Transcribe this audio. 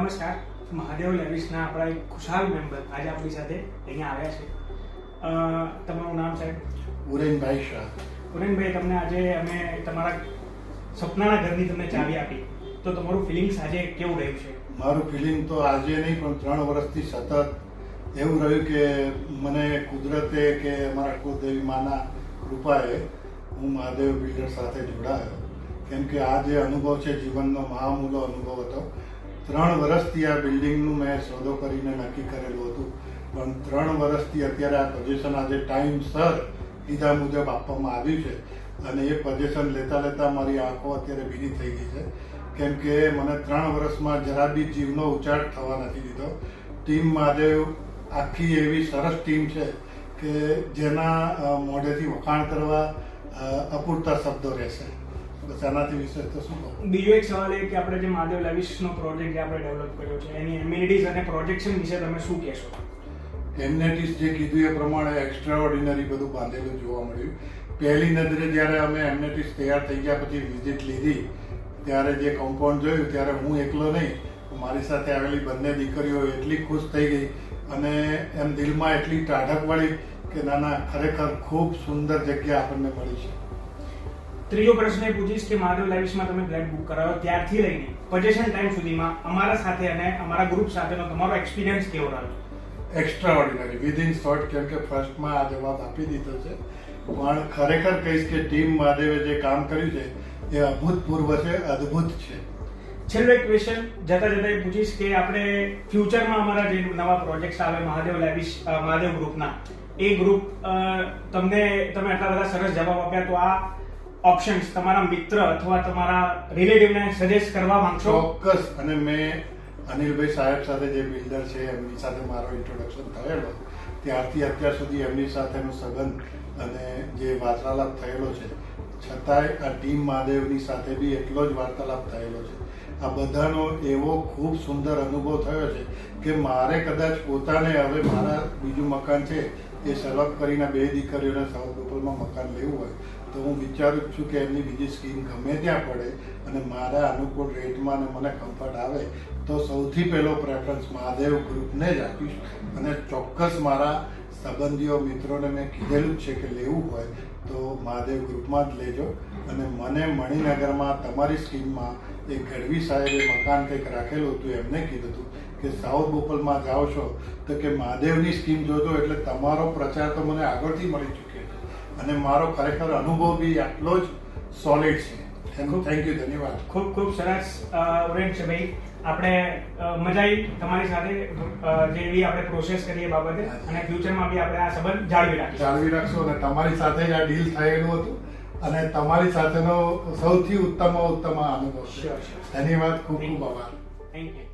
નમસ્કાર, મહાદેવ લેવિસના આપણા એક ખુશાલ મેમ્બર આજે આપણી સાથે અહીંયા આવ્યા છે. તમારું નામ સાહેબ? ઉરેનભાઈ શાહ. ઉરેનભાઈ, તમને આજે અમે તમારા સપનાના ઘરની તમને ચાવી આપી, તો તમારું ફિલિંગ્સ આજે કેવું રહ્યું છે? મારું ફિલિંગ તો આજે નહીં પણ 3 વર્ષથી સતત એવું રહ્યું કે મને કુદરતે કે અમારા કુળદેવી માના કૃપાએ હું મહાદેવ બિલ્ડર સાથે જોડાયો. કેમ કે આ જે અનુભવ છે જીવનનો મહામૂલો અનુભવ હતો. 3 વર્ષથી આ બિલ્ડિંગનું મેં સોદો કરીને નક્કી કરેલું હતું, પણ 3 વર્ષથી અત્યારે આ પોઝિશન આજે ટાઈમસર કીધા મુજબ આપવામાં આવ્યું છે. અને એ પોઝિશન લેતા લેતા મારી આંખો અત્યારે ભીની થઈ ગઈ છે. કેમ કે મને 3 વર્ષમાં જરા બી જીવનો ઉચાટ થવા નથી દીધો. ટીમ મહાદેવ આખી એવી સરસ ટીમ છે કે જેના મોઢેથી વખાણ કરવા અપૂરતા શબ્દો રહેશે. બસ આનાથી વિશેષ તો શું કહું. બીજો એક સવાલ એ કે આપણે જે મહાદેવ લેવિસનો પ્રોજેક્ટ જે આપણે ડેવલપ કર્યો છે એની એમ્યુનિટીઝ અને પ્રોજેક્શન વિશે તમે શું કહેશો? એમ્યુનિટીઝ જે કીધું એ પ્રમાણે એક્સ્ટ્રા ઓર્ડિનરી બધું બાંધેલું જોવા મળ્યું. પહેલી નજરે જ્યારે અમે એમ્યુનિટીઝ તૈયાર થઈ ગયા પછી વિઝિટ લીધી ત્યારે જે કમ્પાઉન્ડ જોયું ત્યારે હું એકલો નહીં, મારી સાથે આવેલી બંને દીકરીઓ એટલી ખુશ થઈ ગઈ અને એમ દિલમાં એટલી ટાઢક વળી કે નાના ખરેખર ખૂબ સુંદર જગ્યા આપણને મળી છે. ત્રીજો પ્રશ્ન એ પૂછીશ કે મહાદેવ લેવિસમાં તમે ફ્લેટ બુક કરાવ્યો ત્યારથી લઈને પોઝેશન ટાઈમ સુધીમાં અમારા સાથે અને અમારા ગ્રુપ સાથેનો તમારો એક્સપિરિયન્સ કેવો રહ્યો? Extra ordinary within short. કેમ કે ફર્સ્ટમાં આ જવાબ આપી દીધો છે, પણ ખરેખર કહીશ કે ટીમ મહાદેવે જે કામ કર્યું છે એ અભૂતપૂર્વ છે, અદ્ભુત છે. છેલ્લો એક ક્વેશ્ચન જતા જતા એ પૂછીશ કે આપણે ફ્યુચરમાં અમારા જે નવા પ્રોજેક્ટ્સ આવે મહાદેવ લેવિસ મહાદેવ ગ્રુપના, એ ગ્રુપ તમે આટલા બધા સરસ જવાબ આપ્યા, તો આ ઓપ્શન્સ તમારા મિત્ર અથવા તમારા રિલેટિવને સજેસ્ટ કરવા માંગશો? ચોક્કસ. અને મેં અનિલભાઈ સાહેબ સાથે જે બિલ્ડર છે એમની સાથે મારો ઇન્ટ્રોડક્શન થયેલો ત્યારથી અત્યાર સુધી એમની સાથેનો સંબંધ અને જે વાર્તાલાપ થયેલો છે, છતાંય આ ટીમ મહાદેવની સાથે બી એટલો જ વાર્તાલાપ થયેલો છે. આ બધાનો એવો ખૂબ સુંદર અનુભવ થયો છે કે મારે કદાચ પોતાને હવે મારા બીજું મકાન છે એ સર્વ કરીને 2 દીકરીઓને સાઉથ બોપલમાં મકાન લેવું હોય તો હું વિચારું છું કે એમની બીજી સ્કીમ ગમે ત્યાં પડે અને મારા અનુકૂળ રેટમાં અને મને કમ્ફર્ટ આવે તો સૌથી પહેલો પ્રેફરન્સ મહાદેવ ગ્રુપને જ આપીશ. અને ચોક્કસ મારા સંબંધીઓ મિત્રોને મેં કીધેલું જ છે કે લેવું હોય તો મહાદેવ ગ્રુપમાં જ લેજો. અને મને મણિનગરમાં તમારી સ્કીમમાં એક ગઢવી સાહેબે મકાન કંઈક રાખેલું હતું, એમને કીધું હતું કે સાઉથ બોપલમાં જાઓ છો તો કે મહાદેવની સ્કીમ જોજો, એટલે તમારો પ્રચાર તો મને આગળથી મળી ચૂક્યો છે અને મારો ખરેખર અનુભવ બી આટલો જ સોલિડ છે. થેન્ક યુ, ધન્યવાદ. ખૂબ ખૂબ સરસ ઓરેન્જ છે ભાઈ. આપણે મજા આવી તમારી સાથે જે એવી આપણે પ્રોસેસ કરીએ બાબતે, અને ફ્યુચરમાં બી આપણે આ સંબંધ જાળવી રાખશું અને તમારી સાથે જ આ ડીલ થયેલું હતું અને તમારી સાથેનો સૌથી ઉત્તમ અનુભવ છે. ધન્યવાદ, ખૂબ ખૂબ આભાર. Thank you.